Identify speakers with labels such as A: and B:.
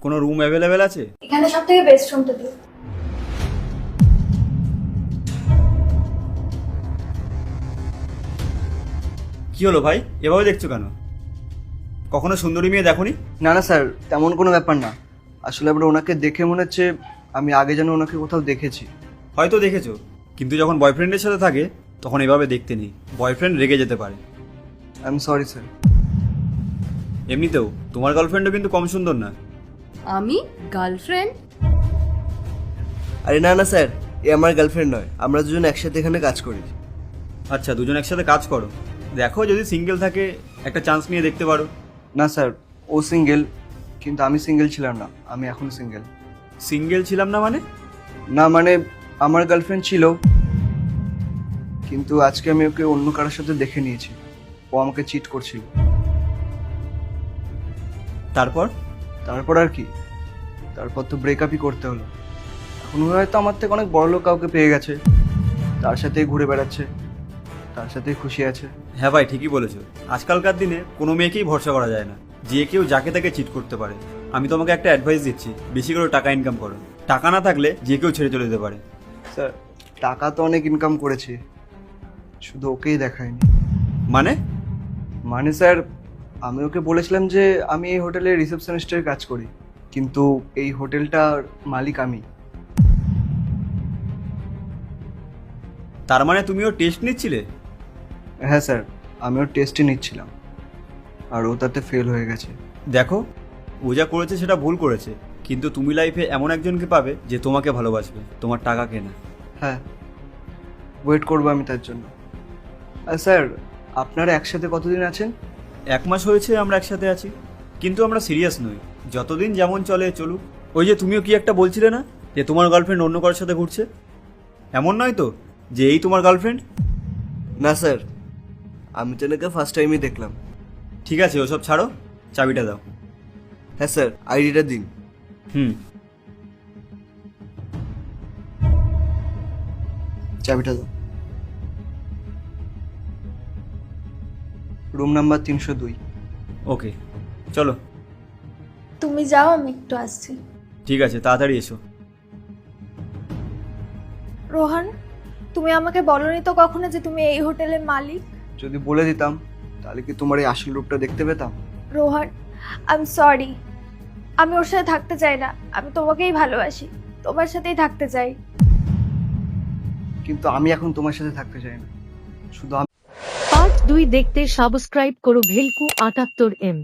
A: কোনো room available আছে?
B: এখানে সব থেকে বেস্ট রুমটা দিও।
A: কি হলো ভাই, এভাবে দেখছো কেন? কখনো সুন্দরী মেয়ে দেখোনি?
C: না না স্যার, তেমন কোনো ব্যাপার না। আসলে আমরা ওনাকে দেখে মনে হচ্ছে আমি আগে যেন ওনাকে কোথাও দেখেছি।
A: হয়তো দেখেছো, কিন্তু যখন বয়ফ্রেন্ডের সাথে থাকে তখন এভাবে দেখতে নেই। বয়ফ্রেন্ড রেগে যেতে পারে।
C: I am sorry sir.
A: এমনিতেও তোমার গার্লফ্রেন্ডও কিন্তু কম সুন্দর না।
D: আমি গার্লফ্রেন্ড?
C: আরে না না স্যার, এ আমার গার্লফ্রেন্ড নয়, আমরা দুজন একসাথে এখানে কাজ করি।
A: আচ্ছা, দুজন একসাথে কাজ করো। দেখো যদি সিঙ্গেল থাকে একটা চান্স নিয়ে দেখতে পারো।
C: না স্যার, ও সিঙ্গেল, কিন্তু আমি সিঙ্গেল ছিলাম না, আমি এখন সিঙ্গেল।
A: সিঙ্গেল ছিলাম না মানে?
C: না মানে আমার গার্লফ্রেন্ড ছিল, কিন্তু আজকে আমি ওকে অন্য কারোর সাথে দেখে নিয়েছি। ও আমাকে চিট করছিল।
A: তারপর?
C: তারপর আর কি, তারপর তো ব্রেকআপই করতে হলো। এখন ও হয়তো আমার থেকে অনেক বড় লোক কাউকে পেয়ে গেছে, তার সাথেই ঘুরে বেড়াচ্ছে, তার সাথেই খুশি আছে।
A: হ্যাঁ ভাই, ঠিকই বলেছো। আজকালকার দিনে কোনো মেয়েকেই ভরসা করা যায় না, যে কেউ যাকে তাকে চিট করতে পারে। আমি তোমাকে একটা অ্যাডভাইস দিচ্ছি, বেশি করে টাকা ইনকাম করো। টাকা না থাকলে যে কেউ ছেড়ে চলে যেতে পারে।
C: স্যার, টাকা তো অনেক ইনকাম করেছি, শুধু ওকেই দেখায়নি।
A: মানে?
C: মানে স্যার, আমি ওকে বলেছিলাম যে আমি এই হোটেলে রিসেপশনিস্টের কাজ করি, কিন্তু এই হোটেলটার মালিক আমি।
A: তার মানে তুমিও টেস্ট নিচ্ছিলে?
C: হ্যাঁ স্যার, আমি ওর টেস্টই নিচ্ছিলাম, আর ও তাতে ফেল হয়ে গেছে।
A: দেখো, ও যা করেছে সেটা ভুল করেছে, কিন্তু তুমি লাইফে এমন একজনকে পাবে যে তোমাকে ভালোবাসবে, তোমার টাকা কেনা।
C: হ্যাঁ, ওয়েট করবো আমি তার জন্য। আর স্যার, আপনারা একসাথে কতদিন আছেন?
A: 1 মাস হয়েছে আমরা একসাথে আছি, কিন্তু আমরা সিরিয়াস নই। যতদিন যেমন চলে চলুক। ওই যে তুমিও কি একটা বলছিলে না, যে তোমার গার্লফ্রেন্ড অন্য কারোর সাথে ঘুরছে? এমন নয় তো যে এই তোমার গার্লফ্রেন্ড?
C: না স্যার, আমি তো এনাকে ফার্স্ট টাইমই দেখলাম।
A: ঠিক আছে, ওসব ছাড়ো, চাবিটা দাও।
C: হ্যাঁ স্যার, আইডিটা দিন।
A: হুম।
C: চাবিটা দাও। Room number 302।
A: ওকে, চলো।
B: তুমি যাও, আমি একটু আসছি।
A: ঠিক আছে, তাড়াতাড়ি এসো।
B: রোহান, তুমি আমাকে বলনি তো কখনো যে তুমি এই হোটেলের মালিক?
C: যদি বলে দিতাম তাহলে কি তোমার এই আসল রূপটা দেখতে পেতাম?
B: Rohan, I am sorry. আমি ওর সাথে থাকতে চাই না, আমি তোমাকেই ভালোবাসি, তোমার সাথেই থাকতে চাই।
C: কিন্তু আমি এখন তোমার সাথে থাকতে চাই না, শুধু
E: পার্ট 2 দেখতে সাবস্ক্রাইব করো ভেলকু 78M।